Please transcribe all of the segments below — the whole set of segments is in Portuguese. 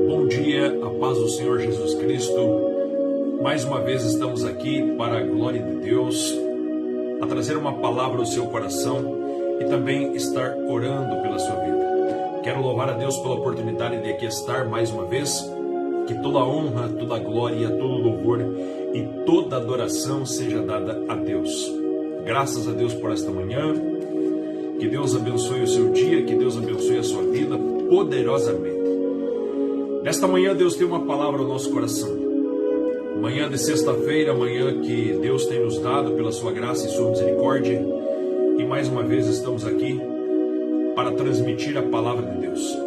Bom dia, a paz do Senhor Jesus Cristo. Mais uma vez estamos aqui para a glória de Deus, a trazer uma palavra ao seu coração e também estar orando pela sua vida. Quero louvar a Deus pela oportunidade de aqui estar mais uma vez. Que toda honra, toda glória, todo louvor e toda adoração seja dada a Deus. Graças a Deus por esta manhã. Que Deus abençoe o seu dia, que Deus abençoe a sua vida poderosamente. Nesta manhã Deus tem uma palavra ao nosso coração. Manhã de sexta-feira, manhã que Deus tem nos dado pela sua graça e sua misericórdia. E mais uma vez estamos aqui para transmitir a palavra de Deus.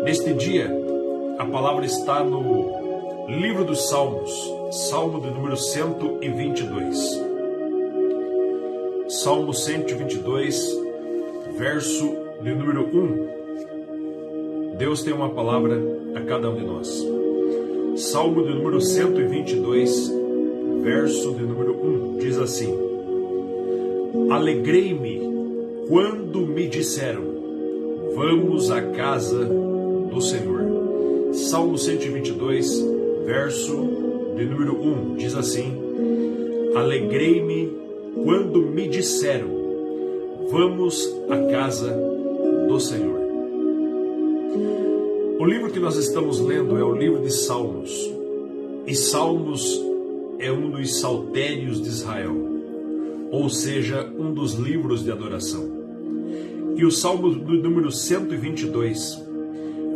Neste dia, a palavra está no livro dos Salmos, Salmo de número 122. Salmo 122, verso de número 1. Deus tem uma palavra a cada um de nós. Salmo de número 122, verso de número 1, diz assim: Alegrei-me quando me disseram, vamos à casa do Senhor. Salmo 122, verso de número 1, diz assim: Alegrei-me quando me disseram, vamos à casa do Senhor. O livro que nós estamos lendo é o livro de Salmos. E Salmos é um dos saltérios de Israel, ou seja, um dos livros de adoração. E o Salmo do número 122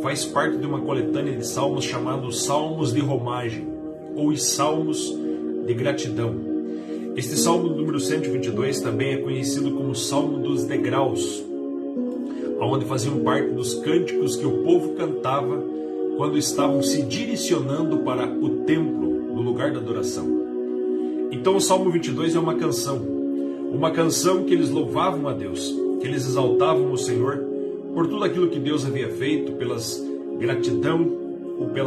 faz parte de uma coletânea de salmos chamados Salmos de Romagem, ou os Salmos de Gratidão. Este Salmo número 122 também é conhecido como Salmo dos Degraus, onde faziam parte dos cânticos que o povo cantava quando estavam se direcionando para o templo, no lugar da adoração. Então o Salmo 22 é uma canção que eles louvavam a Deus, que eles exaltavam o Senhor por tudo aquilo que Deus havia feito, pela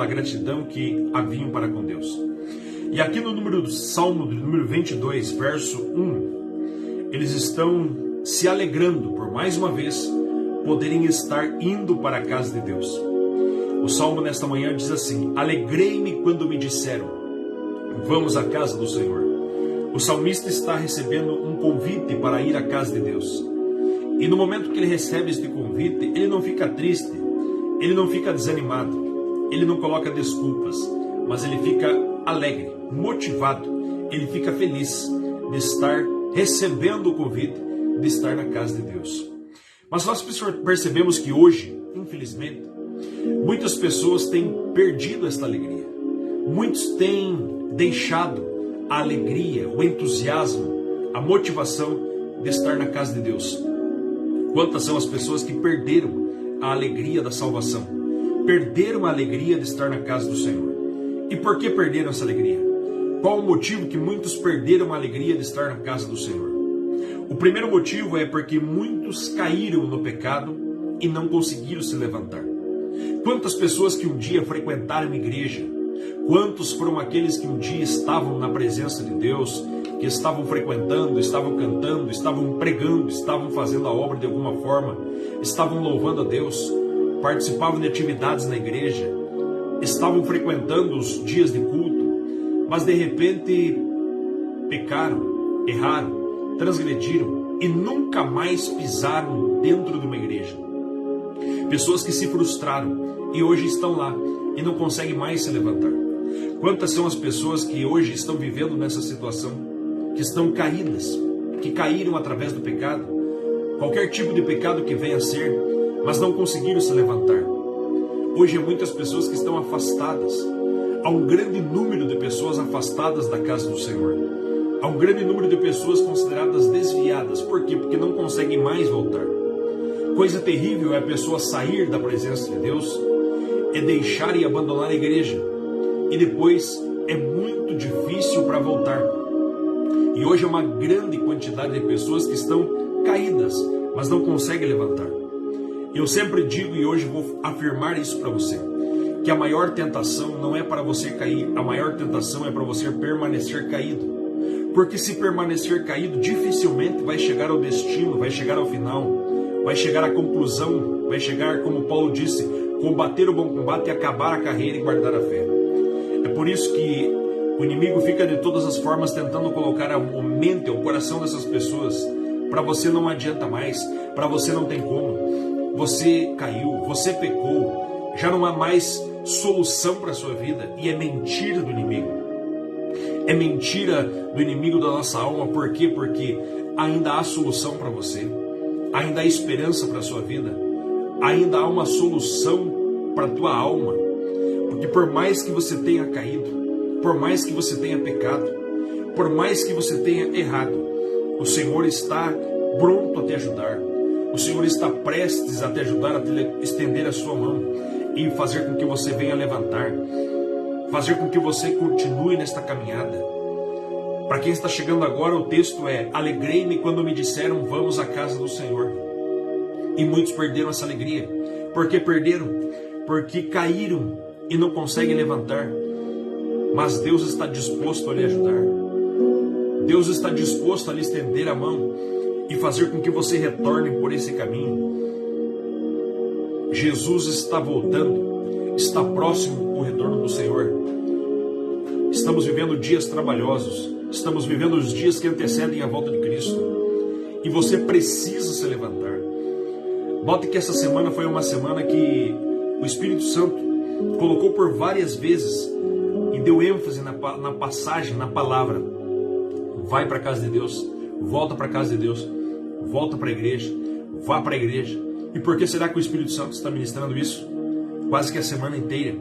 gratidão que haviam para com Deus. E aqui no número do Salmo, do número 22, verso 1, eles estão se alegrando por mais uma vez poderem estar indo para a casa de Deus. O Salmo nesta manhã diz assim: Alegrei-me quando me disseram, vamos à casa do Senhor. O salmista está recebendo um convite para ir à casa de Deus. E no momento que ele recebe este convite, ele não fica triste, ele não fica desanimado, ele não coloca desculpas, mas ele fica alegre, motivado, ele fica feliz de estar recebendo o convite de estar na casa de Deus. Mas nós percebemos que hoje, infelizmente, muitas pessoas têm perdido esta alegria. Muitos têm deixado a alegria, o entusiasmo, a motivação de estar na casa de Deus. Quantas são as pessoas que perderam a alegria da salvação? Perderam a alegria de estar na casa do Senhor. E por que perderam essa alegria? Qual o motivo que muitos perderam a alegria de estar na casa do Senhor? O primeiro motivo é porque muitos caíram no pecado e não conseguiram se levantar. Quantas pessoas que um dia frequentaram a igreja? Quantos foram aqueles que um dia estavam na presença de Deus, que estavam frequentando, estavam cantando, estavam pregando, estavam fazendo a obra de alguma forma, estavam louvando a Deus, participavam de atividades na igreja, estavam frequentando os dias de culto, mas de repente pecaram, erraram, transgrediram e nunca mais pisaram dentro de uma igreja. Pessoas que se frustraram e hoje estão lá e não conseguem mais se levantar. Quantas são as pessoas que hoje estão vivendo nessa situação, que estão caídas, que caíram através do pecado, qualquer tipo de pecado que venha a ser, mas não conseguiram se levantar. Hoje há muitas pessoas que estão afastadas. Há um grande número de pessoas afastadas da casa do Senhor. Há um grande número de pessoas consideradas desviadas. Por quê? Porque não conseguem mais voltar. Coisa terrível é a pessoa sair da presença de Deus, é deixar e abandonar a igreja. E depois é muito difícil para voltar. E hoje é uma grande quantidade de pessoas que estão caídas, mas não conseguem levantar. Eu sempre digo, e hoje vou afirmar isso para você, que a maior tentação não é para você cair, a maior tentação é para você permanecer caído. Porque se permanecer caído, dificilmente vai chegar ao destino, vai chegar ao final, vai chegar à conclusão, vai chegar, como Paulo disse, combater o bom combate, acabar a carreira e guardar a fé. É por isso que o inimigo fica de todas as formas tentando colocar a mente, o coração dessas pessoas. Para você não adianta mais, para você não tem como. Você caiu, você pecou, já não há mais solução para a sua vida. E é mentira do inimigo. É mentira do inimigo da nossa alma. Por quê? Porque ainda há solução para você. Ainda há esperança para a sua vida. Ainda há uma solução para a tua alma. Porque por mais que você tenha caído, por mais que você tenha pecado, por mais que você tenha errado, o Senhor está pronto a te ajudar. O Senhor está prestes a te ajudar, a te estender a sua mão e fazer com que você venha levantar, fazer com que você continue nesta caminhada. Para quem está chegando agora, o texto é: alegrei-me quando me disseram, vamos à casa do Senhor. E muitos perderam essa alegria. Por que perderam? Porque caíram e não conseguem levantar. Mas Deus está disposto a lhe ajudar. Deus está disposto a lhe estender a mão e fazer com que você retorne por esse caminho. Jesus está voltando, está próximo o retorno do Senhor. Estamos vivendo dias trabalhosos, estamos vivendo os dias que antecedem a volta de Cristo. E você precisa se levantar. Note que essa semana foi uma semana que o Espírito Santo colocou por várias vezes e deu ênfase na passagem, na palavra: vai para a casa de Deus, volta para a casa de Deus, volta para a igreja, vá para a igreja. E por que será que o Espírito Santo está ministrando isso quase que a semana inteira?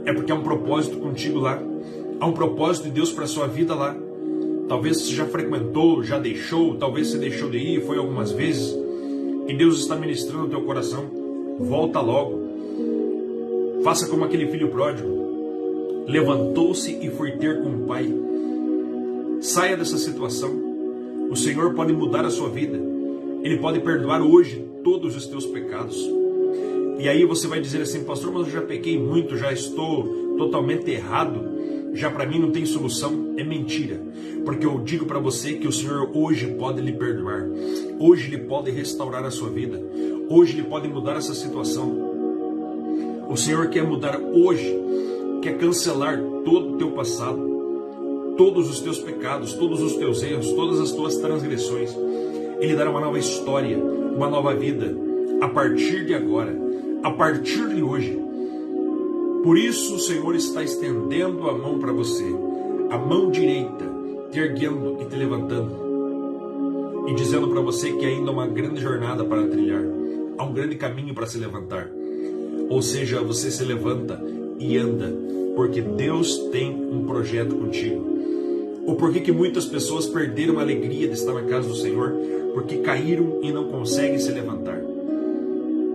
É porque há um propósito contigo lá, há um propósito de Deus para a sua vida lá. Talvez você já frequentou, já deixou, talvez você deixou de ir, foi algumas vezes, e Deus está ministrando o teu coração: volta logo. Faça como aquele filho pródigo, levantou-se e foi ter com o pai. Saia dessa situação. O Senhor pode mudar a sua vida. Ele pode perdoar hoje todos os teus pecados. E aí você vai dizer assim: pastor, mas eu já pequei muito, já estou totalmente errado, já para mim não tem solução. É mentira, porque eu digo para você que o Senhor hoje pode lhe perdoar, hoje Ele pode restaurar a sua vida, hoje Ele pode mudar essa situação. O Senhor quer mudar hoje, quer cancelar todo o teu passado, todos os teus pecados, todos os teus erros, todas as tuas transgressões. Ele dará uma nova história, uma nova vida, a partir de agora, a partir de hoje. Por isso o Senhor está estendendo a mão para você, a mão direita, te erguendo e te levantando, e dizendo para você que ainda há uma grande jornada para trilhar, há um grande caminho para se levantar. Ou seja, você se levanta e anda, porque Deus tem um projeto contigo. Ou por que muitas pessoas perderam a alegria de estar na casa do Senhor? Porque caíram e não conseguem se levantar.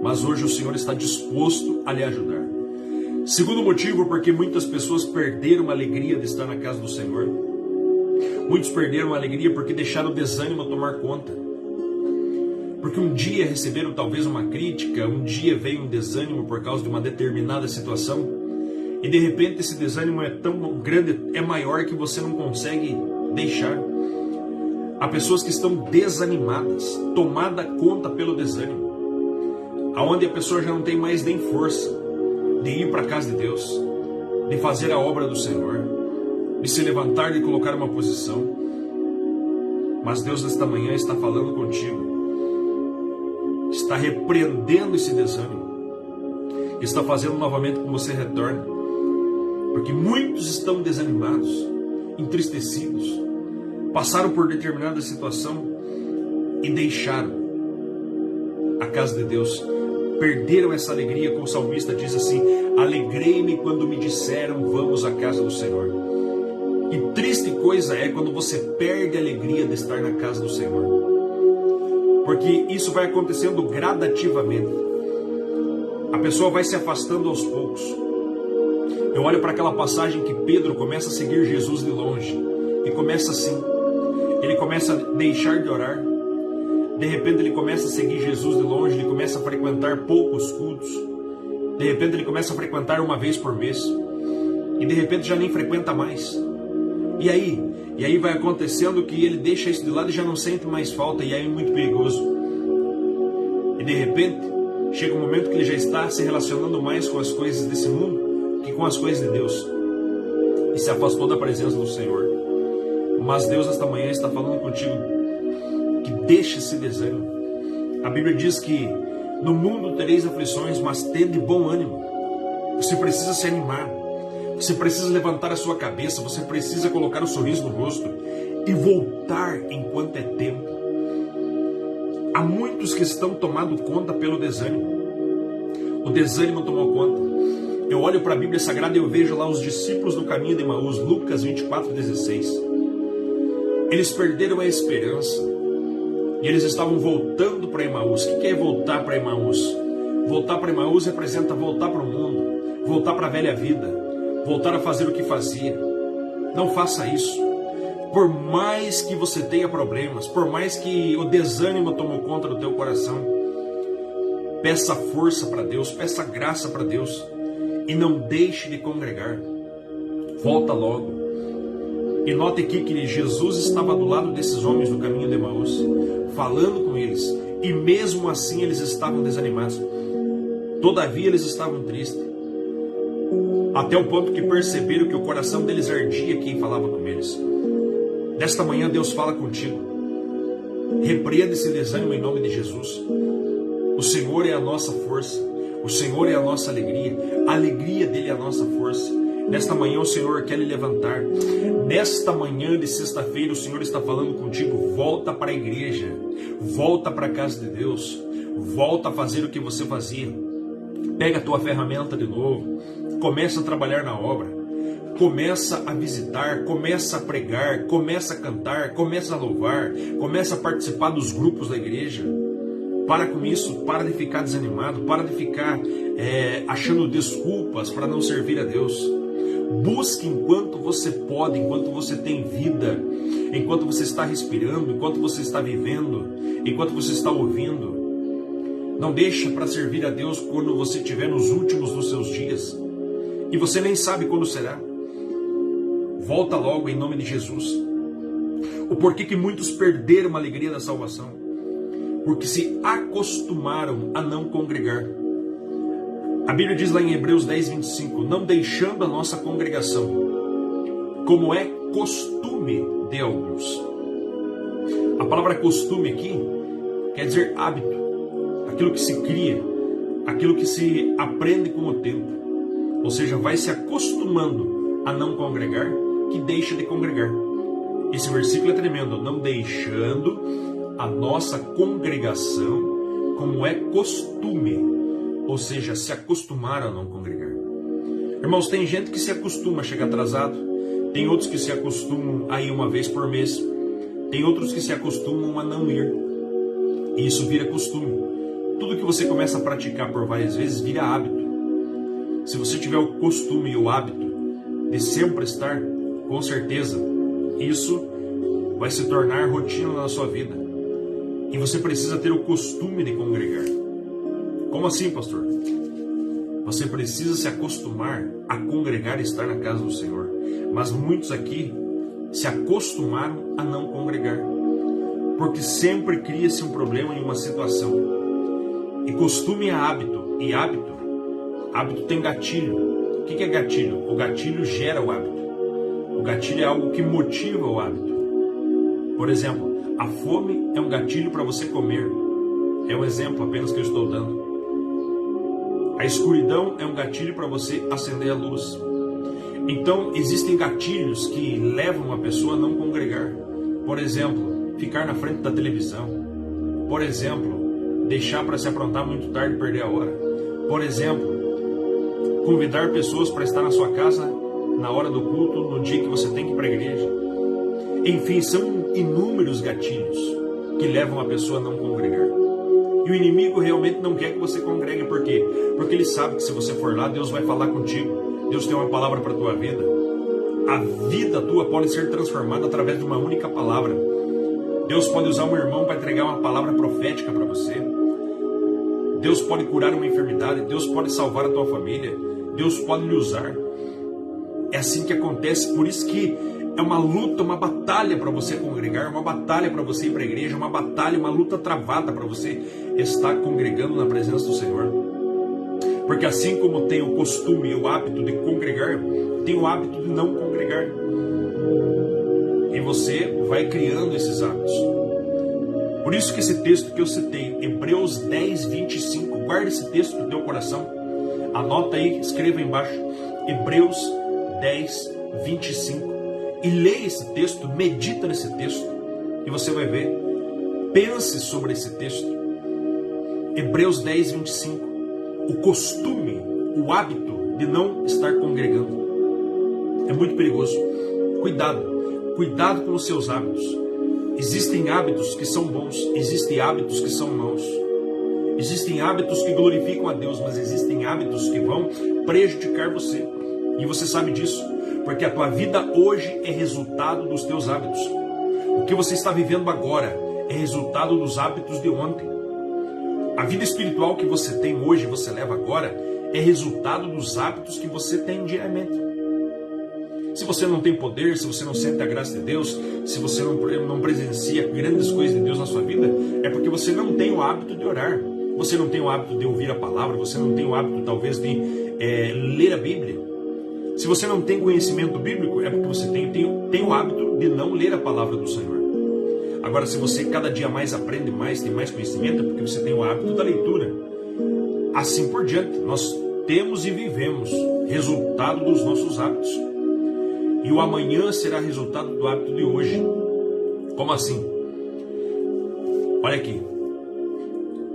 Mas hoje o Senhor está disposto a lhe ajudar. Segundo motivo, porque muitas pessoas perderam a alegria de estar na casa do Senhor. Muitos perderam a alegria porque deixaram o desânimo tomar conta. Porque um dia receberam talvez uma crítica, um dia veio um desânimo por causa de uma determinada situação, e de repente esse desânimo é tão grande, é maior, que você não consegue deixar. Há pessoas que estão desanimadas, tomada conta pelo desânimo, aonde a pessoa já não tem mais nem força de ir para a casa de Deus, de fazer a obra do Senhor, de se levantar, de colocar uma posição. Mas Deus nesta manhã está falando contigo, está repreendendo esse desânimo, está fazendo novamente com que você retorne, porque muitos estão desanimados, entristecidos, passaram por determinada situação e deixaram a casa de Deus, perderam essa alegria, como o salmista diz assim: alegrei-me quando me disseram, vamos à casa do Senhor. E triste coisa é quando você perde a alegria de estar na casa do Senhor, porque isso vai acontecendo gradativamente. A pessoa vai se afastando aos poucos. Eu olho para aquela passagem que Pedro começa a seguir Jesus de longe, e começa assim, ele começa a deixar de orar, de repente ele começa a seguir Jesus de longe, ele começa a frequentar poucos cultos, de repente ele começa a frequentar uma vez por mês, e de repente já nem frequenta mais. E aí vai acontecendo que ele deixa isso de lado e já não sente mais falta, e aí é muito perigoso. E de repente chega um momento que ele já está se relacionando mais com as coisas desse mundo que com as coisas de Deus. E se afastou da presença do Senhor. Mas Deus esta manhã está falando contigo que deixe esse desânimo. A Bíblia diz que no mundo tereis aflições, mas tende bom ânimo. Você precisa se animar. Você precisa levantar a sua cabeça. Você precisa colocar um sorriso no rosto e voltar enquanto é tempo. Há muitos que estão tomando conta pelo desânimo. O desânimo tomou conta. Eu olho para a Bíblia Sagrada e eu vejo lá os discípulos no caminho de Emaús, Lucas 24:16. Eles perderam a esperança e eles estavam voltando para Emaús. O que é voltar para Emaús? Voltar para Emaús representa voltar para o mundo, voltar para a velha vida, voltar a fazer o que fazia. Não faça isso. Por mais que você tenha problemas, por mais que o desânimo tomou conta do teu coração, peça força para Deus, peça graça para Deus e não deixe de congregar. Volta logo. E note aqui que Jesus estava do lado desses homens no caminho de Emaús, falando com eles, e mesmo assim eles estavam desanimados. Todavia eles estavam tristes, até o ponto que perceberam que o coração deles ardia quem falava com eles. Nesta manhã Deus fala contigo. Repreenda esse desânimo em nome de Jesus. O Senhor é a nossa força, o Senhor é a nossa alegria, a alegria dele é a nossa força. Nesta manhã o Senhor quer lhe levantar. Nesta manhã de sexta-feira o Senhor está falando contigo. Volta para a igreja, volta para a casa de Deus, volta a fazer o que você fazia. Pega a tua ferramenta de novo, começa a trabalhar na obra, começa a visitar, começa a pregar, começa a cantar, começa a louvar, começa a participar dos grupos da igreja. Para com isso, para de ficar desanimado, para de ficar achando desculpas para não servir a Deus. Busque enquanto você pode, enquanto você tem vida, enquanto você está respirando, enquanto você está vivendo, enquanto você está ouvindo. Não deixe para servir a Deus quando você estiver nos últimos dos seus dias. E você nem sabe quando será. Volta logo em nome de Jesus. O porquê que muitos perderam a alegria da salvação? Porque se acostumaram a não congregar. A Bíblia diz lá em Hebreus 10:25, não deixando a nossa congregação, como é costume de alguns. A palavra costume aqui quer dizer hábito, aquilo que se cria, aquilo que se aprende com o tempo. Ou seja, vai se acostumando a não congregar, que deixa de congregar. Esse versículo é tremendo, não deixando a nossa congregação, como é costume. Ou seja, se acostumaram a não congregar. Irmãos, tem gente que se acostuma a chegar atrasado, tem outros que se acostumam a ir uma vez por mês, tem outros que se acostumam a não ir. E isso vira costume. Tudo que você começa a praticar por várias vezes vira hábito. Se você tiver o costume e o hábito de sempre estar, com certeza, isso vai se tornar rotina na sua vida. E você precisa ter o costume de congregar. Como assim, pastor? Você precisa se acostumar a congregar e estar na casa do Senhor. Mas muitos aqui se acostumaram a não congregar. Porque sempre cria-se um problema em uma situação. E costume é hábito. E hábito tem gatilho. O que é gatilho? O gatilho gera o hábito. O gatilho é algo que motiva o hábito. Por exemplo, a fome é um gatilho para você comer. É um exemplo apenas que eu estou dando. A escuridão é um gatilho para você acender a luz. Então, existem gatilhos que levam a pessoa a não congregar. Por exemplo, ficar na frente da televisão. Por exemplo, deixar para se aprontar muito tarde e perder a hora. Por exemplo, convidar pessoas para estar na sua casa na hora do culto, no dia que você tem que ir para a igreja. Enfim, são inúmeros gatilhos que levam a pessoa a não congregar. E o inimigo realmente não quer que você congregue. Por quê? Porque ele sabe que se você for lá, Deus vai falar contigo. Deus tem uma palavra para a tua vida. A vida tua pode ser transformada através de uma única palavra. Deus pode usar um irmão para entregar uma palavra profética para você. Deus pode curar uma enfermidade. Deus pode salvar a tua família. Deus pode lhe usar. É assim que acontece. Por isso que é uma luta, uma batalha para você congregar, uma batalha para você ir para a igreja, uma batalha, uma luta travada para você está congregando na presença do Senhor. Porque assim como tem o costume e o hábito de congregar, tem o hábito de não congregar. E você vai criando esses hábitos. Por isso que esse texto que eu citei, Hebreus 10, 25, guarda esse texto no teu coração. Anota aí, escreva embaixo, Hebreus 10, 25. E leia esse texto, medita nesse texto, e você vai ver. Pense sobre esse texto. Hebreus 10, 25. O costume, o hábito de não estar congregando. É muito perigoso. Cuidado com os seus hábitos. Existem hábitos que são bons, existem hábitos que são maus. Existem hábitos que glorificam a Deus, mas existem hábitos que vão prejudicar você. E você sabe disso, porque a tua vida hoje é resultado dos teus hábitos. O que você está vivendo agora é resultado dos hábitos de ontem. A vida espiritual que você tem hoje, você leva agora, é resultado dos hábitos que você tem diariamente. Se você não tem poder, se você não sente a graça de Deus, se você não presencia grandes coisas de Deus na sua vida, é porque você não tem o hábito de orar. Você não tem o hábito de ouvir a palavra, você não tem o hábito talvez de ler a Bíblia. Se você não tem conhecimento bíblico, é porque você tem o hábito de não ler a palavra do Senhor. Agora, se você cada dia mais aprende mais, tem mais conhecimento, é porque você tem o hábito da leitura. Assim por diante, nós temos e vivemos resultado dos nossos hábitos. E o amanhã será resultado do hábito de hoje. Como assim? Olha aqui.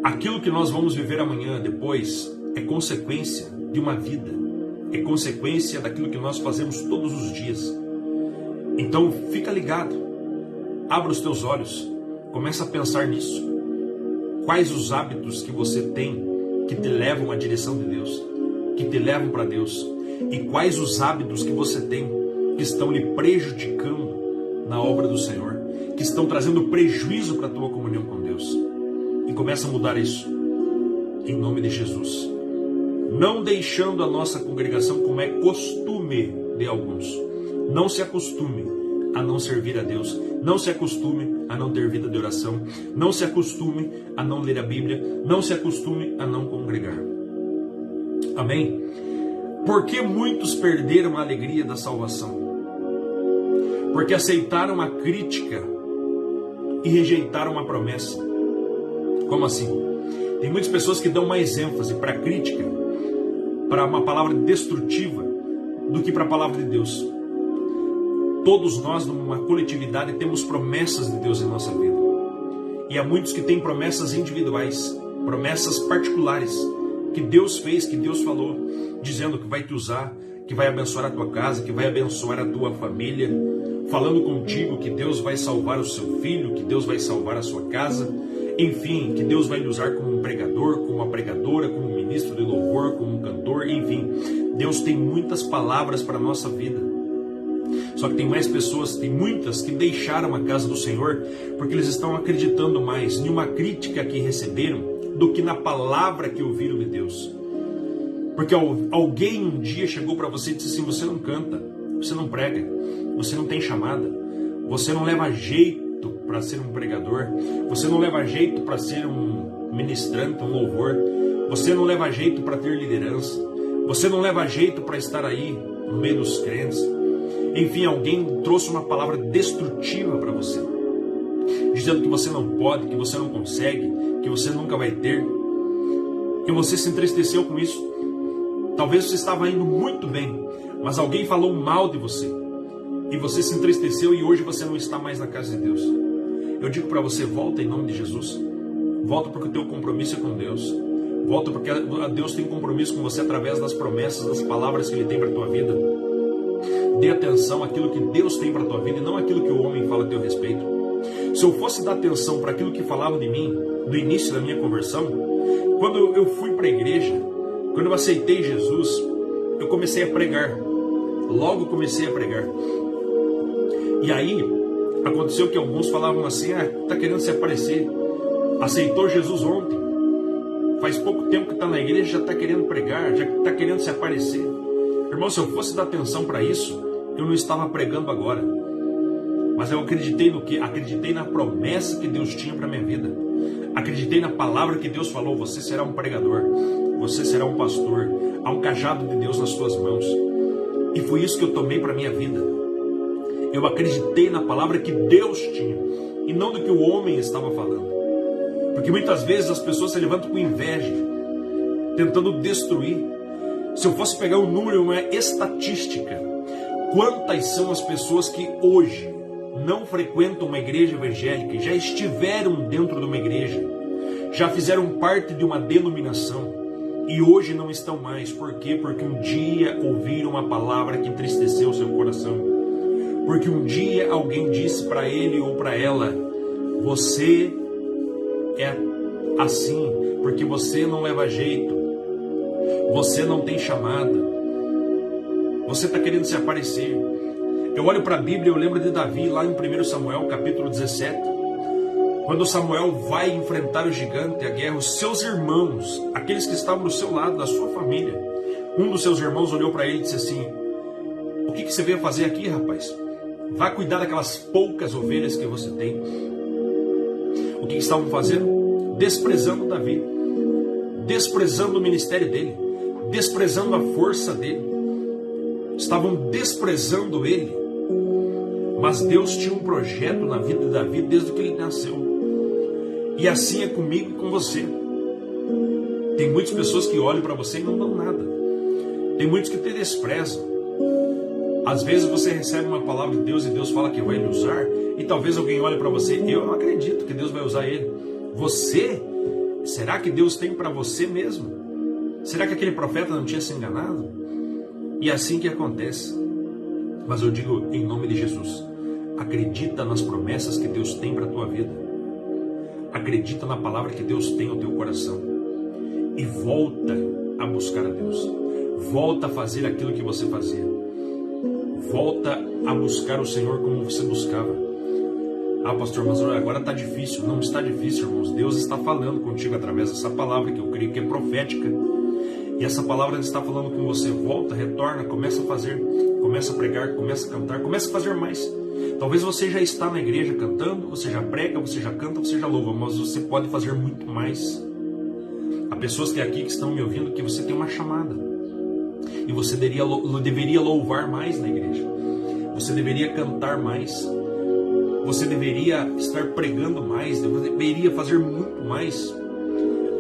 Aquilo que nós vamos viver amanhã, depois, é consequência de uma vida. É consequência daquilo que nós fazemos todos os dias. Então, fica ligado. Abra os teus olhos. Começa a pensar nisso. Quais os hábitos que você tem que te levam à direção de Deus? Que te levam para Deus? E quais os hábitos que você tem que estão lhe prejudicando na obra do Senhor? Que estão trazendo prejuízo para a tua comunhão com Deus? E começa a mudar isso. Em nome de Jesus. Não deixando a nossa congregação como é costume de alguns. Não se acostume a não servir a Deus. Não se acostume a não ter vida de oração. Não se acostume a não ler a Bíblia. Não se acostume a não congregar. Amém? Porque muitos perderam a alegria da salvação? Porque aceitaram a crítica e rejeitaram a promessa. Como assim? Tem muitas pessoas que dão mais ênfase para a crítica, para uma palavra destrutiva, do que para a palavra de Deus. Todos nós, numa coletividade, temos promessas de Deus em nossa vida. E há muitos que têm promessas individuais, promessas particulares, que Deus fez, que Deus falou, dizendo que vai te usar, que vai abençoar a tua casa, que vai abençoar a tua família, falando contigo que Deus vai salvar o seu filho, que Deus vai salvar a sua casa, enfim, que Deus vai lhe usar como um pregador, como uma pregadora, como um ministro de louvor, como um cantor, enfim. Deus tem muitas palavras para a nossa vida. Só que tem mais pessoas, tem muitas que deixaram a casa do Senhor porque eles estão acreditando mais em uma crítica que receberam do que na palavra que ouviram de Deus. Porque alguém um dia chegou para você e disse assim: você não canta, você não prega, você não tem chamada, você não leva jeito para ser um pregador, você não leva jeito para ser um ministrante, um louvor, você não leva jeito para ter liderança, você não leva jeito para estar aí no meio dos crentes. Enfim, alguém trouxe uma palavra destrutiva para você, dizendo que você não pode, que você não consegue, que você nunca vai ter, e você se entristeceu com isso. Talvez você estava indo muito bem, mas alguém falou mal de você, e você se entristeceu e hoje você não está mais na casa de Deus. Eu digo para você: volta em nome de Jesus. Volta porque o teu compromisso é com Deus. Volta porque Deus tem compromisso com você através das promessas, das palavras que Ele tem para a tua vida. Dê atenção àquilo que Deus tem para a tua vida e não àquilo que o homem fala a teu respeito. Se eu fosse dar atenção para aquilo que falavam de mim, do início da minha conversão, quando eu fui para a igreja, quando eu aceitei Jesus, eu comecei a pregar. Logo comecei a pregar. E aí, aconteceu que alguns falavam assim: está querendo se aparecer. Aceitou Jesus ontem. Faz pouco tempo que está na igreja, já está querendo pregar, já está querendo se aparecer. Irmão, se eu fosse dar atenção para isso, eu não estava pregando agora. Mas eu acreditei no quê? Acreditei na promessa que Deus tinha para a minha vida. Acreditei na palavra que Deus falou, você será um pregador, você será um pastor, há um cajado de Deus nas suas mãos. E foi isso que eu tomei para a minha vida. Eu acreditei na palavra que Deus tinha, e não do que o homem estava falando. Porque muitas vezes as pessoas se levantam com inveja, tentando destruir. Se eu fosse pegar um número, uma estatística, quantas são as pessoas que hoje não frequentam uma igreja evangélica, já estiveram dentro de uma igreja, já fizeram parte de uma denominação e hoje não estão mais. Por quê? Porque um dia ouviram uma palavra que entristeceu o seu coração. Porque um dia alguém disse para ele ou para ela: você é assim, porque você não leva jeito, você não tem chamada, você está querendo se aparecer. Eu olho para a Bíblia e eu lembro de Davi lá em 1 Samuel capítulo 17, quando Samuel vai enfrentar o gigante, a guerra, os seus irmãos, aqueles que estavam do seu lado, da sua família, um dos seus irmãos olhou para ele e disse assim: o que você veio fazer aqui, rapaz? Vá cuidar daquelas poucas ovelhas que você tem. O que estavam fazendo? Desprezando Davi, desprezando o ministério dele, desprezando a força dele, estavam desprezando ele. Mas Deus tinha um projeto na vida de Davi desde que ele nasceu. E assim é comigo e com você. Tem muitas pessoas que olham para você e não dão nada. Tem muitos que te desprezam. Às vezes você recebe uma palavra de Deus e Deus fala que vai lhe usar, e talvez alguém olhe para você: eu não acredito que Deus vai usar ele. Você? Será que Deus tem para você mesmo? Será que aquele profeta não tinha se enganado? E é assim que acontece. Mas eu digo em nome de Jesus: acredita nas promessas que Deus tem para a tua vida. Acredita na palavra que Deus tem no teu coração. E volta a buscar a Deus. Volta a fazer aquilo que você fazia. Volta a buscar o Senhor como você buscava. Ah, pastor, mas agora está difícil. Não está difícil, irmãos. Deus está falando contigo através dessa palavra, que eu creio que é profética. E essa palavra está falando com você. Volta, retorna, começa a fazer, começa a pregar, começa a cantar, começa a fazer mais. Talvez você já está na igreja cantando, você já prega, você já canta, você já louva, mas você pode fazer muito mais. Há pessoas que aqui que estão me ouvindo que você tem uma chamada. E você deveria louvar mais na igreja. Você deveria cantar mais. Você deveria estar pregando mais. Você deveria fazer muito mais.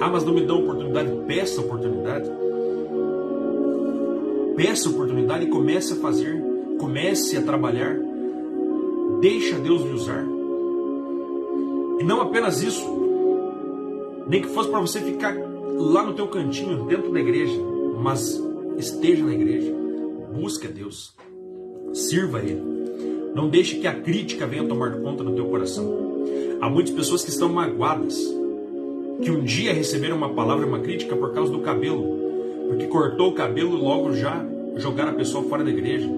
Ah, mas não me dão oportunidade. Peça oportunidade. Peça oportunidade e comece a fazer. Comece a trabalhar. Deixa Deus lhe usar. E não apenas isso. Nem que fosse para você ficar lá no teu cantinho, dentro da igreja. Mas esteja na igreja. Busque a Deus. Sirva a Ele. Não deixe que a crítica venha tomar conta do teu coração. Há muitas pessoas que estão magoadas, que um dia receberam uma palavra, uma crítica por causa do cabelo, porque cortou o cabelo e logo já jogaram a pessoa fora da igreja,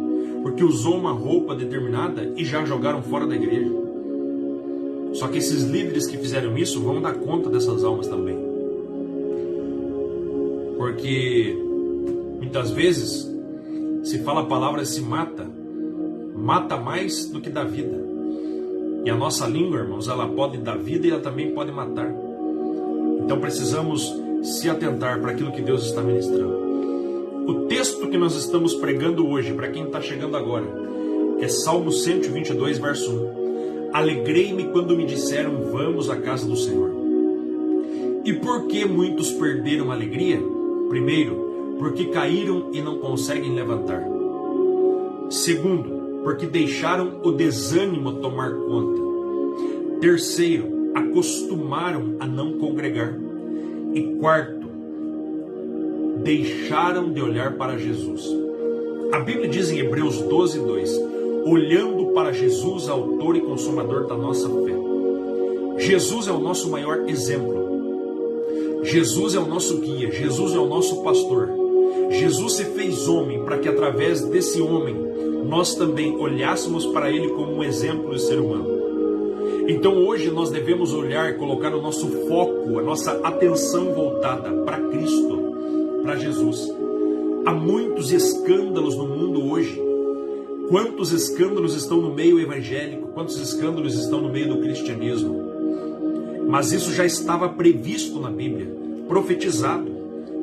porque usou uma roupa determinada e já jogaram fora da igreja. Só que esses líderes que fizeram isso vão dar conta dessas almas também. Porque muitas vezes se fala a palavra se mata mais do que dá vida. E a nossa língua, irmãos, ela pode dar vida e ela também pode matar. Então precisamos se atentar para aquilo que Deus está ministrando. O texto que nós estamos pregando hoje, para quem está chegando agora, é Salmo 122, verso 1. Alegrei-me quando me disseram: vamos à casa do Senhor. E por que muitos perderam a alegria? Primeiro, porque caíram e não conseguem levantar. Segundo, porque deixaram o desânimo tomar conta. Terceiro, acostumaram a não congregar. E quarto, deixaram de olhar para Jesus. A Bíblia diz em Hebreus 12:2, olhando para Jesus, autor e consumador da nossa fé. Jesus é o nosso maior exemplo. Jesus é o nosso guia. Jesus é o nosso pastor. Jesus se fez homem para que através desse homem nós também olhássemos para Ele como um exemplo de ser humano. Então hoje nós devemos olhar e colocar o nosso foco, a nossa atenção voltada para Cristo, para Jesus. Há muitos escândalos no mundo hoje. Quantos escândalos estão no meio evangélico? Quantos escândalos estão no meio do cristianismo? Mas isso já estava previsto na Bíblia, profetizado.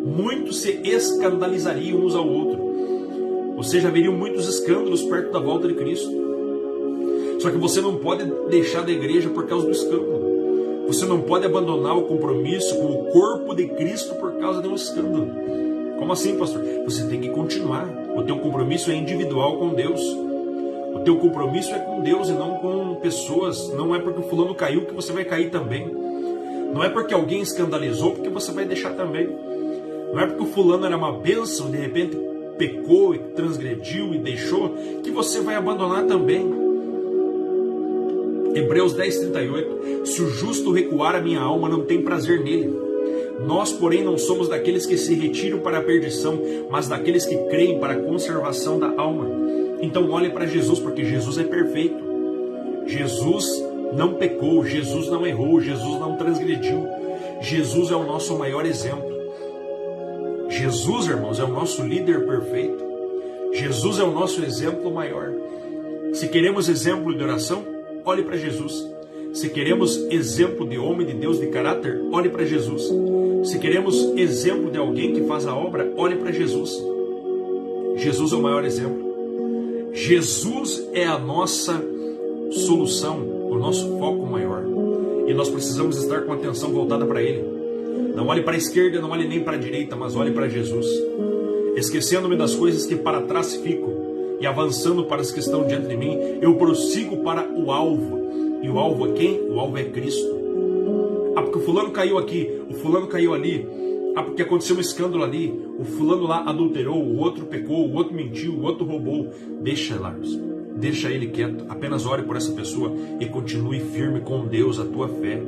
Muitos se escandalizariam uns ao outro. Ou seja, haveriam muitos escândalos perto da volta de Cristo. Só que você não pode deixar da igreja por causa do escândalo. Você não pode abandonar o compromisso com o corpo de Cristo por causa de um escândalo. Como assim, pastor? Você tem que continuar. O teu compromisso é individual com Deus. O teu compromisso é com Deus e não com pessoas. Não é porque o fulano caiu que você vai cair também. Não é porque alguém escandalizou porque você vai deixar também. Não é porque o fulano era uma bênção, de repente pecou e transgrediu e deixou, que você vai abandonar também. Hebreus 10:38. Se o justo recuar, a minha alma não tem prazer nele. Nós, porém, não somos daqueles que se retiram para a perdição, mas daqueles que creem para a conservação da alma. Então olhe para Jesus, porque Jesus é perfeito. Jesus não pecou, Jesus não errou, Jesus não transgrediu. Jesus é o nosso maior exemplo. Jesus, irmãos, é o nosso líder perfeito. Jesus é o nosso exemplo maior. Se queremos exemplo de oração, olhe para Jesus. Se queremos exemplo de homem de Deus de caráter, olhe para Jesus. Se queremos exemplo de alguém que faz a obra, olhe para Jesus. Jesus é o maior exemplo. Jesus é a nossa solução, o nosso foco maior. E nós precisamos estar com a atenção voltada para Ele. Não olhe para a esquerda, não olhe nem para a direita, mas olhe para Jesus. Esquecendo-me das coisas que para trás fico e avançando para as que estão diante de mim, eu prossigo para o alvo. E o alvo é quem? O alvo é Cristo. Ah, porque o fulano caiu aqui, o fulano caiu ali. Ah, porque aconteceu um escândalo ali, o fulano lá adulterou, o outro pecou, o outro mentiu, o outro roubou. Deixa lá, deixa ele quieto. Apenas ore por essa pessoa e continue firme com Deus, a tua fé.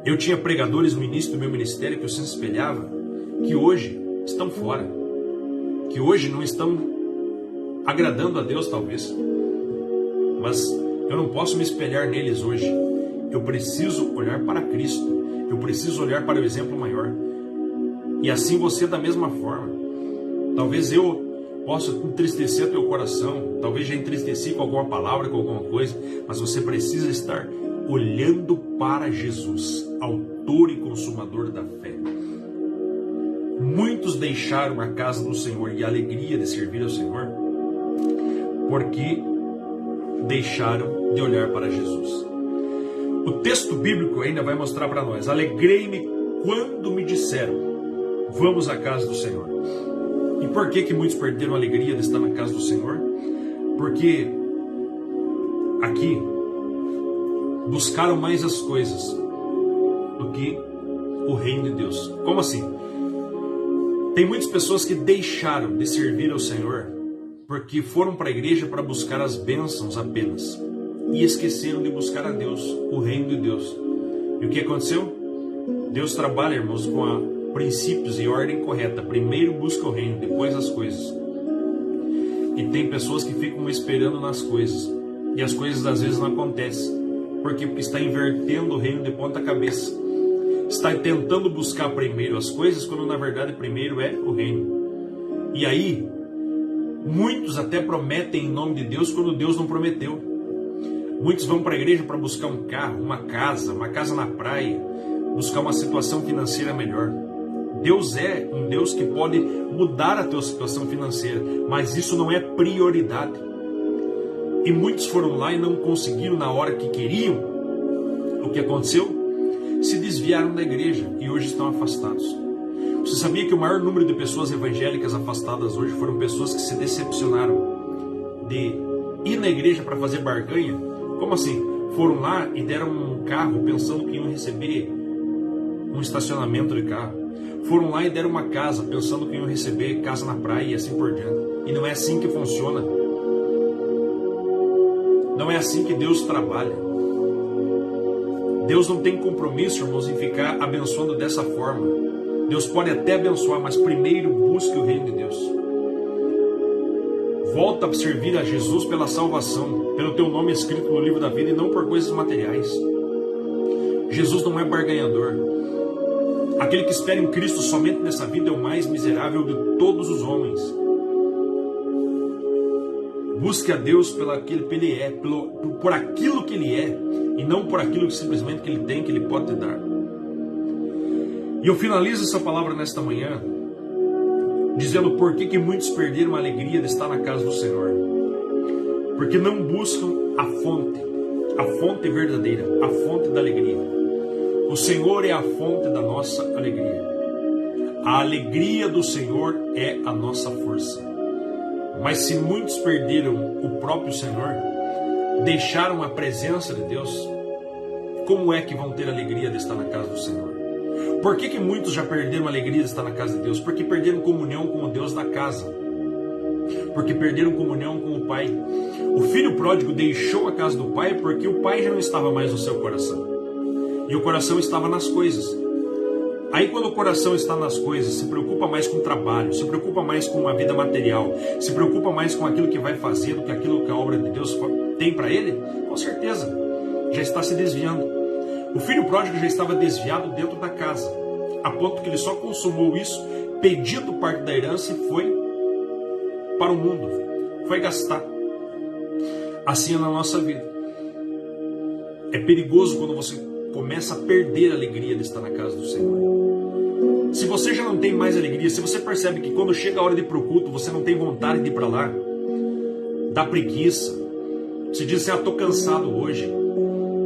Eu tinha pregadores no início do meu ministério que eu se espelhava, que hoje estão fora, que hoje não estão agradando a Deus talvez, mas eu não posso me espelhar neles hoje. Eu preciso olhar para Cristo, eu preciso olhar para o exemplo maior. E assim você da mesma forma. Talvez eu possa entristecer teu coração, talvez já entristeci com alguma palavra, com alguma coisa, mas você precisa estar olhando para Jesus, autor e consumador da fé. Muitos deixaram a casa do Senhor e a alegria de servir ao Senhor porque deixaram de olhar para Jesus. O texto bíblico ainda vai mostrar para nós: alegrei-me quando me disseram, vamos à casa do Senhor. E por que muitos perderam a alegria de estar na casa do Senhor? Porque aqui buscaram mais as coisas do que o reino de Deus. Como assim? Tem muitas pessoas que deixaram de servir ao Senhor porque foram para a igreja para buscar as bênçãos apenas e esqueceram de buscar a Deus, o reino de Deus. E o que aconteceu? Deus trabalha, irmãos, com princípios e ordem correta. Primeiro busca o reino, depois as coisas. E tem pessoas que ficam esperando nas coisas e as coisas às vezes não acontecem. Por quê? Porque está invertendo o reino de ponta cabeça. Está tentando buscar primeiro as coisas, quando na verdade primeiro é o reino. E aí, muitos até prometem em nome de Deus quando Deus não prometeu. Muitos vão para a igreja para buscar um carro, uma casa na praia, buscar uma situação financeira melhor. Deus é um Deus que pode mudar a tua situação financeira, mas isso não é prioridade. E muitos foram lá e não conseguiram na hora que queriam. O que aconteceu? Se desviaram da igreja e hoje estão afastados. Você sabia que o maior número de pessoas evangélicas afastadas hoje foram pessoas que se decepcionaram de ir na igreja para fazer barganha? Como assim? Foram lá e deram um carro pensando que iam receber um estacionamento de carro. Foram lá e deram uma casa pensando que iam receber casa na praia e assim por diante. E não é assim que funciona. Não é assim que Deus trabalha. Deus não tem compromisso, irmãos, em ficar abençoando dessa forma. Deus pode até abençoar, mas primeiro busque o reino de Deus. Volta a servir a Jesus pela salvação, pelo teu nome escrito no livro da vida e não por coisas materiais. Jesus não é barganhador. Aquele que espera em Cristo somente nessa vida é o mais miserável de todos os homens. Busque a Deus por aquilo que Ele é, por aquilo que Ele é, e não por aquilo que simplesmente que Ele tem, que Ele pode te dar. E eu finalizo essa palavra nesta manhã, dizendo por que muitos perderam a alegria de estar na casa do Senhor. Porque não buscam a fonte verdadeira, a fonte da alegria. O Senhor é a fonte da nossa alegria. A alegria do Senhor é a nossa força. Mas se muitos perderam o próprio Senhor, deixaram a presença de Deus, como é que vão ter alegria de estar na casa do Senhor? Por que muitos já perderam a alegria de estar na casa de Deus? Porque perderam comunhão com o Deus da casa. Porque perderam comunhão com o Pai. O filho pródigo deixou a casa do Pai porque o Pai já não estava mais no seu coração. E o coração estava nas coisas. Aí quando o coração está nas coisas, se preocupa mais com o trabalho, se preocupa mais com a vida material, se preocupa mais com aquilo que vai fazer do que aquilo que a obra de Deus tem para ele, com certeza, já está se desviando. O filho pródigo já estava desviado dentro da casa, a ponto que ele só consumou isso, pedindo parte da herança e foi para o mundo, foi gastar. Assim é na nossa vida. É perigoso quando você começa a perder a alegria de estar na casa do Senhor. Se você já não tem mais alegria, se você percebe que quando chega a hora de ir para o culto, você não tem vontade de ir para lá, dá preguiça, você diz assim, estou cansado hoje,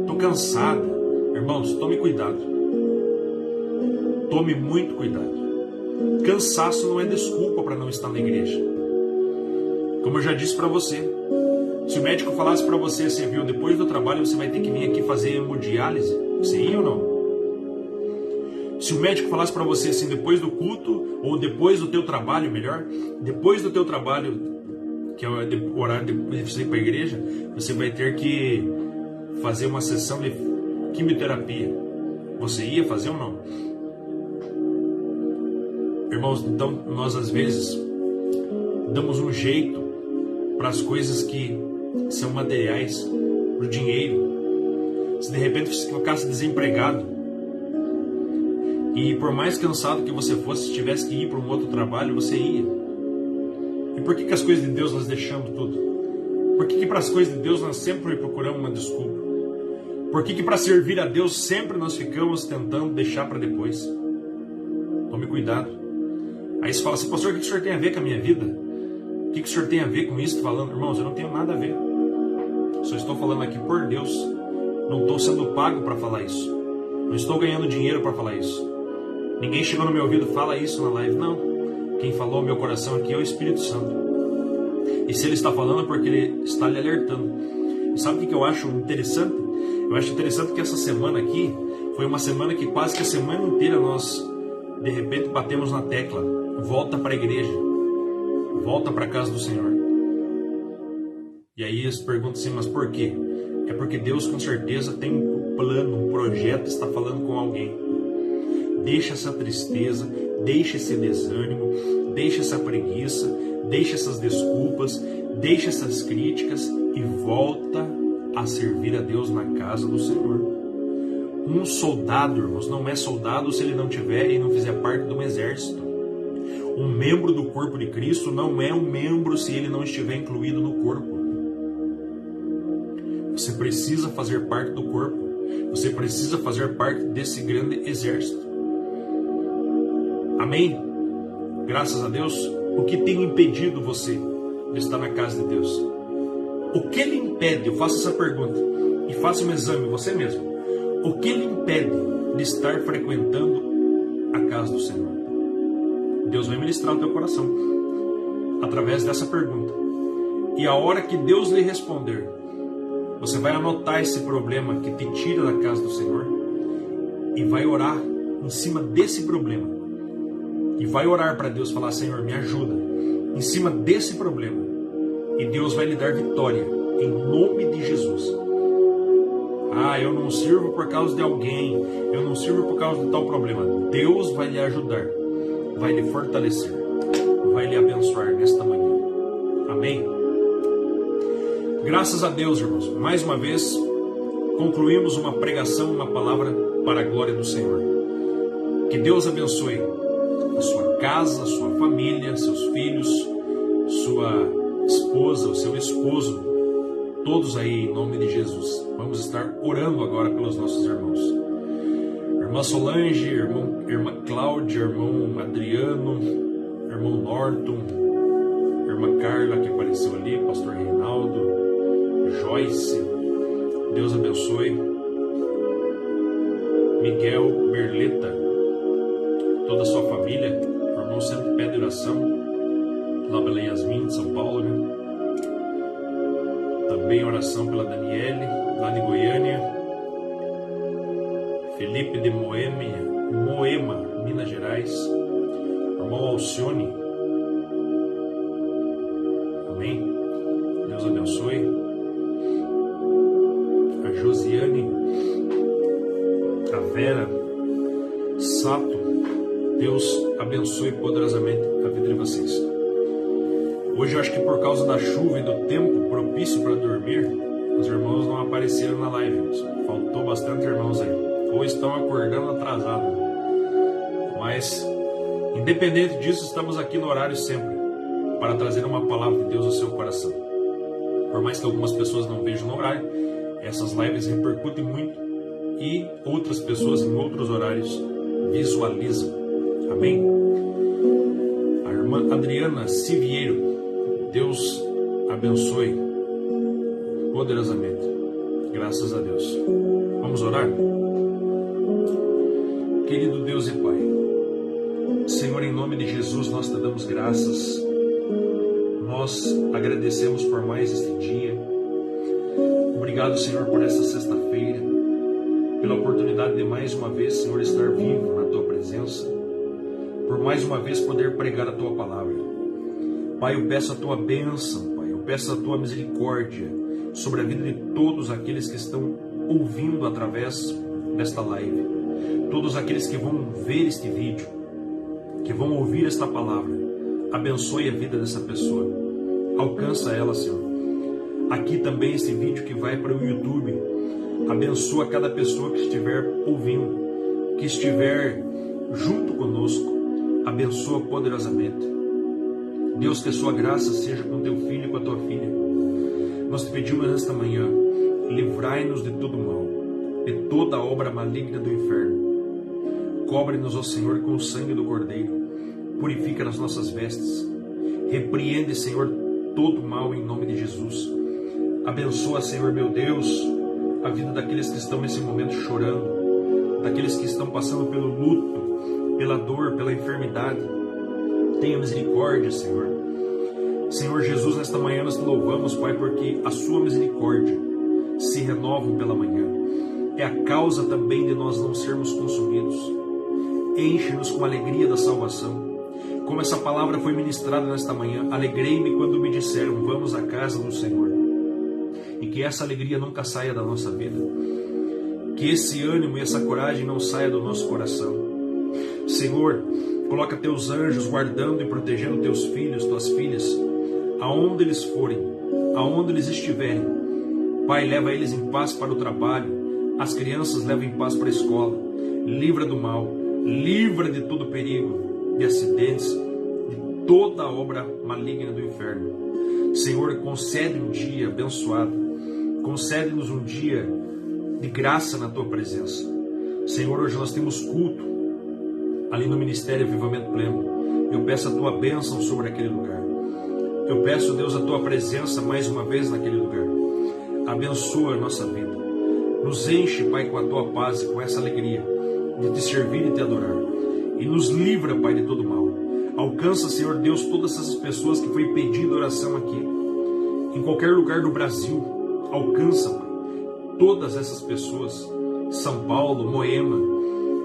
estou cansada. Irmãos, tome cuidado. Tome muito cuidado. Cansaço não é desculpa para não estar na igreja. Como eu já disse para você, se o médico falasse para você assim, viu, depois do trabalho você vai ter que vir aqui fazer hemodiálise, você ia ou não? Se o médico falasse para você assim, depois do culto, ou depois do teu trabalho, melhor, depois do teu trabalho, que é o horário de você ir para a igreja, você vai ter que fazer uma sessão de quimioterapia, você ia fazer ou não? Irmãos, então nós às vezes damos um jeito para as coisas que são materiais, para o dinheiro. Se de repente você ficasse desempregado e por mais cansado que você fosse, se tivesse que ir para um outro trabalho, você ia. E por que as coisas de Deus nós deixamos tudo? Por que para as coisas de Deus nós sempre procuramos uma desculpa? Por que para servir a Deus sempre nós ficamos tentando deixar para depois? Tome cuidado. Aí você fala assim, pastor, o que o senhor tem a ver com a minha vida? O que o senhor tem a ver com isso? Falando, irmãos, eu não tenho nada a ver. Só estou falando aqui por Deus. Não estou sendo pago para falar isso. Não estou ganhando dinheiro para falar isso. Ninguém chegou no meu ouvido e fala isso na live. Não. Quem falou no meu coração aqui é o Espírito Santo. E se ele está falando é porque ele está lhe alertando. E sabe o que eu acho interessante? Eu acho interessante que essa semana aqui foi uma semana que quase que a semana inteira nós, de repente, batemos na tecla. Volta para a igreja. Volta para a casa do Senhor. E aí eles perguntam assim, mas por quê? É porque Deus com certeza tem um plano, um projeto, está falando com alguém. Deixa essa tristeza, deixa esse desânimo, deixa essa preguiça, deixa essas desculpas, deixa essas críticas e volta a servir a Deus na casa do Senhor. Um soldado, irmãos, não é soldado se ele não tiver e não fizer parte de um exército. Um membro do corpo de Cristo não é um membro se ele não estiver incluído no corpo. Você precisa fazer parte do corpo. Você precisa fazer parte desse grande exército. Amém? Graças a Deus. O que tem impedido você de estar na casa de Deus? O que lhe impede? Eu faço essa pergunta e faça um exame você mesmo. O que lhe impede de estar frequentando a casa do Senhor? Deus vai ministrar o teu coração através dessa pergunta. E a hora que Deus lhe responder, você vai anotar esse problema que te tira da casa do Senhor e vai orar em cima desse problema. E vai orar para Deus, falar, Senhor, me ajuda em cima desse problema. E Deus vai lhe dar vitória, em nome de Jesus. Ah, eu não sirvo por causa de alguém, eu não sirvo por causa de tal problema. Deus vai lhe ajudar, vai lhe fortalecer, vai lhe abençoar nesta manhã. Amém? Graças a Deus, irmãos, mais uma vez, concluímos uma pregação, uma palavra para a glória do Senhor. Que Deus abençoe a sua casa, a sua família, seus filhos, sua esposa, esposa, o seu esposo, todos aí em nome de Jesus. Vamos estar orando agora pelos nossos irmãos. Irmã Solange, irmã Cláudia, irmão Adriano, irmão Norton, irmã Carla que apareceu ali, pastor Reinaldo, Joyce, Deus abençoe. Miguel, Berleta, toda a sua família, o irmão sempre pede oração, lá pela Yasmin de São Paulo, né? Também oração pela Daniele, lá de Goiânia, Felipe de Moema, Minas Gerais, irmão Alcione, amém, Deus abençoe. A Josiane, a Vera, Sato, Deus abençoe poderosamente a vida de vocês. Hoje eu acho que por causa da chuva e do tempo propício para dormir, os irmãos não apareceram na live. Faltou bastante irmãos aí. Ou estão acordando atrasados. Mas, independente disso, estamos aqui no horário sempre para trazer uma palavra de Deus ao seu coração. Por mais que algumas pessoas não vejam no horário, essas lives repercutem muito e outras pessoas em outros horários visualizam. Amém? A irmã Adriana Sivieiro, Deus abençoe poderosamente. Graças a Deus. Vamos orar? Querido Deus e Pai, Senhor, em nome de Jesus, nós te damos graças. Nós agradecemos por mais este dia. Obrigado, Senhor, por esta sexta-feira, pela oportunidade de mais uma vez, Senhor, estar vivo na Tua presença, por mais uma vez poder pregar a Tua palavra. Pai, eu peço a Tua bênção, Pai, eu peço a Tua misericórdia sobre a vida de todos aqueles que estão ouvindo através desta live, todos aqueles que vão ver este vídeo, que vão ouvir esta palavra. Abençoe a vida dessa pessoa, alcança ela, Senhor. Aqui também este vídeo que vai para o YouTube, abençoa cada pessoa que estiver ouvindo, que estiver junto conosco, abençoa poderosamente. Deus, que a sua graça seja com teu filho e com a tua filha. Nós te pedimos nesta manhã, livrai-nos de todo mal, de toda obra maligna do inferno. Cobre-nos, ó Senhor, com o sangue do Cordeiro. Purifica as nossas vestes. Repreende, Senhor, todo mal em nome de Jesus. Abençoa, Senhor, meu Deus, a vida daqueles que estão nesse momento chorando, daqueles que estão passando pelo luto, pela dor, pela enfermidade. Tenha misericórdia, Senhor. Senhor Jesus, nesta manhã nós te louvamos, Pai, porque a sua misericórdia se renova pela manhã. É a causa também de nós não sermos consumidos. Enche-nos com a alegria da salvação. Como essa palavra foi ministrada nesta manhã, alegrei-me quando me disseram, vamos à casa do Senhor. E que essa alegria nunca saia da nossa vida. Que esse ânimo e essa coragem não saia do nosso coração. Senhor, coloca teus anjos guardando e protegendo teus filhos, tuas filhas, aonde eles forem, aonde eles estiverem. Pai, leva eles em paz para o trabalho, as crianças leva em paz para a escola. Livra do mal, livra de todo perigo, de acidentes, de toda obra maligna do inferno. Senhor, concede um dia abençoado, concede-nos um dia de graça na Tua presença. Senhor, hoje nós temos culto ali no Ministério Avivamento Pleno. Eu peço a Tua bênção sobre aquele lugar. Eu peço, Deus, a Tua presença mais uma vez naquele lugar. Abençoa a nossa vida. Nos enche, Pai, com a Tua paz e com essa alegria de Te servir e Te adorar. E nos livra, Pai, de todo mal. Alcança, Senhor Deus, todas essas pessoas que foi pedindo oração aqui. Em qualquer lugar do Brasil, alcança, Pai, todas essas pessoas. São Paulo, Moema,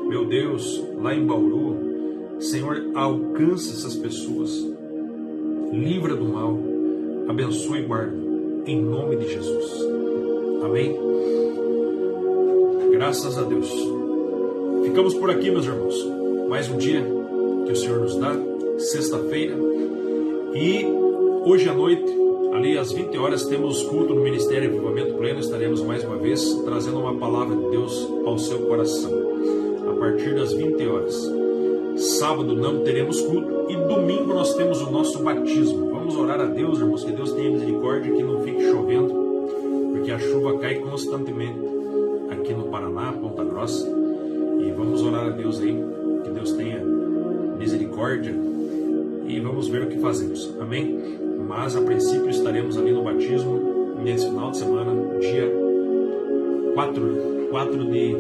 meu Deus, lá em Bauru. Senhor, alcança essas pessoas. Livra do mal. Abençoe e guarda. Em nome de Jesus. Amém? Graças a Deus. Ficamos por aqui, meus irmãos. Mais um dia que o Senhor nos dá. Sexta-feira. E hoje à noite, ali às 20 horas, temos culto no Ministério Avivamento Pleno. Estaremos mais uma vez trazendo uma palavra de Deus ao seu coração. A partir das 20 horas. Sábado não teremos culto. E domingo nós temos o nosso batismo. Vamos orar orar a Deus, irmãos, que Deus tenha misericórdia, que não fique chovendo, porque a chuva cai constantemente aqui no Paraná, Ponta Grossa. E vamos orar a Deus aí, que Deus tenha misericórdia, e vamos ver o que fazemos, amém? Mas a princípio estaremos ali no batismo nesse final de semana, dia 4 de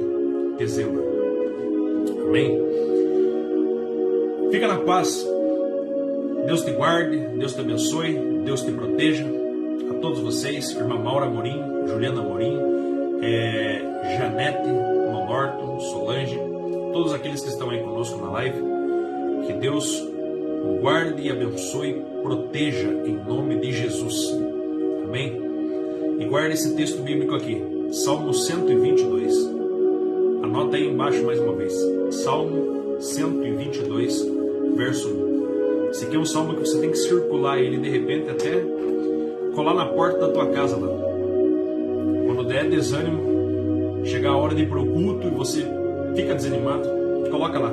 dezembro, amém? Fica na paz, Deus te guarde, Deus te abençoe, Deus te proteja. A todos vocês, irmã Maura Amorim, Juliana Amorim, Janete, Norton, Solange, todos aqueles que estão aí conosco na live, que Deus guarde e abençoe, proteja em nome de Jesus, amém? E guarde esse texto bíblico aqui, Salmo 122, anota aí embaixo mais uma vez, Salmo 122, verso 1. Esse aqui é um salmo que você tem que circular ele de repente até colar na porta da tua casa lá. Quando der desânimo, chegar a hora de ir pro culto e você fica desanimado, coloca lá: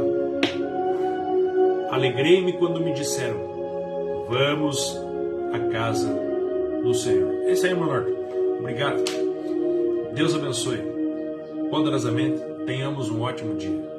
alegrei-me quando me disseram, vamos à casa do Senhor. É isso aí, irmão Norton. Obrigado. Deus abençoe. Poderosamente, tenhamos um ótimo dia.